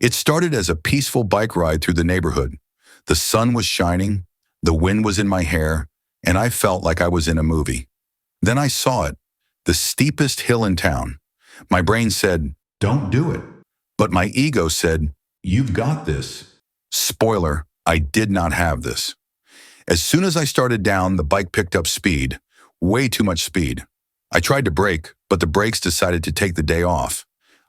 It started as a peaceful bike ride through the neighborhood. The sun was shining, the wind was in my hair, and I felt like I was in a movie. Then I saw it, the steepest hill in town. My brain said, "Don't do it." But my ego said, "You've got this." Spoiler, I did not have this. As soon as I started down, the bike picked up speed, way too much speed. I tried to brake, but the brakes decided to take the day off.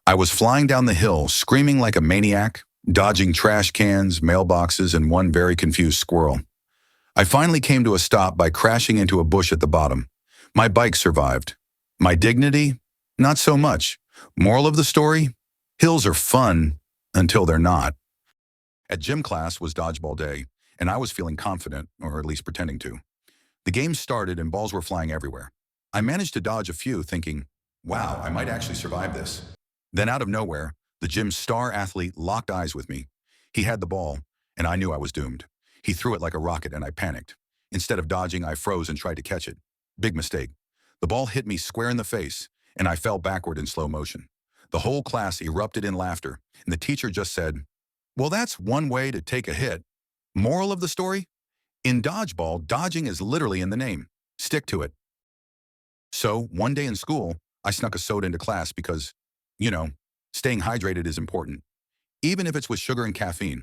I was flying down the hill, screaming like a maniac, dodging trash cans, mailboxes, and one very confused squirrel. I finally came to a stop by crashing into a bush at the bottom. My bike survived. My dignity? Not so much. Moral of the story? Hills are fun until they're not. At gym class was dodgeball day, and I was feeling confident, or at least pretending to. The game started and balls were flying everywhere. I managed to dodge a few, thinking, wow, I might actually survive this. Then out of nowhere, the gym's star athlete locked eyes with me. He had the ball, and I knew I was doomed. He threw it like a rocket, and I panicked. Instead of dodging, I froze and tried to catch it. Big mistake. The ball hit me square in the face, and I fell backward in slow motion. The whole class erupted in laughter, and the teacher just said, well, that's one way to take a hit. Moral of the story? In dodgeball, dodging is literally in the name. Stick to it. So, one day in school, I snuck a soda into class because, staying hydrated is important, even if it's with sugar and caffeine.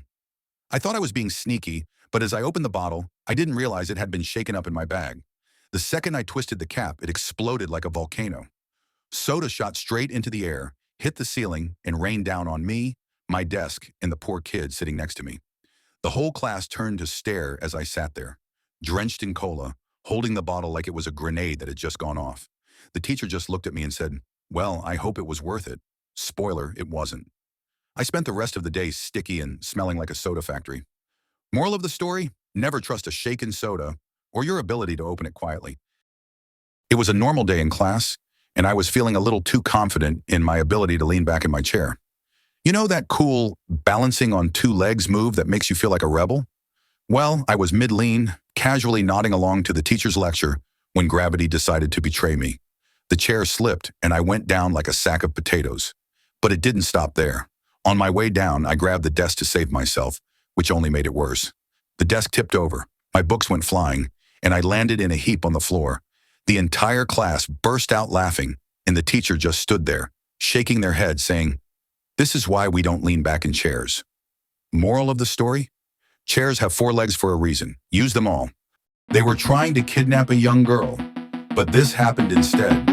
I thought I was being sneaky, but as I opened the bottle, I didn't realize it had been shaken up in my bag. The second I twisted the cap, it exploded like a volcano. Soda shot straight into the air, hit the ceiling, and rained down on me, my desk, and the poor kid sitting next to me. The whole class turned to stare as I sat there, drenched in cola, holding the bottle like it was a grenade that had just gone off. The teacher just looked at me and said, well, I hope it was worth it. Spoiler, it wasn't. I spent the rest of the day sticky and smelling like a soda factory. Moral of the story? Never trust a shaken soda or your ability to open it quietly. It was a normal day in class, and I was feeling a little too confident in my ability to lean back in my chair. You know that cool balancing on two legs move that makes you feel like a rebel? Well, I was mid-lean, casually nodding along to the teacher's lecture when gravity decided to betray me. The chair slipped, and I went down like a sack of potatoes. But it didn't stop there. On my way down, I grabbed the desk to save myself, which only made it worse. The desk tipped over, my books went flying, and I landed in a heap on the floor. The entire class burst out laughing, and the teacher just stood there, shaking their head, saying, this is why we don't lean back in chairs. Moral of the story? Chairs have 4 legs for a reason. Use them all. They were trying to kidnap a young girl, but this happened instead.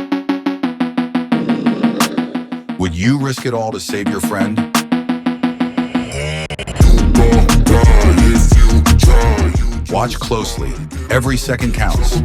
Would you risk it all to save your friend? Watch closely. Every second counts.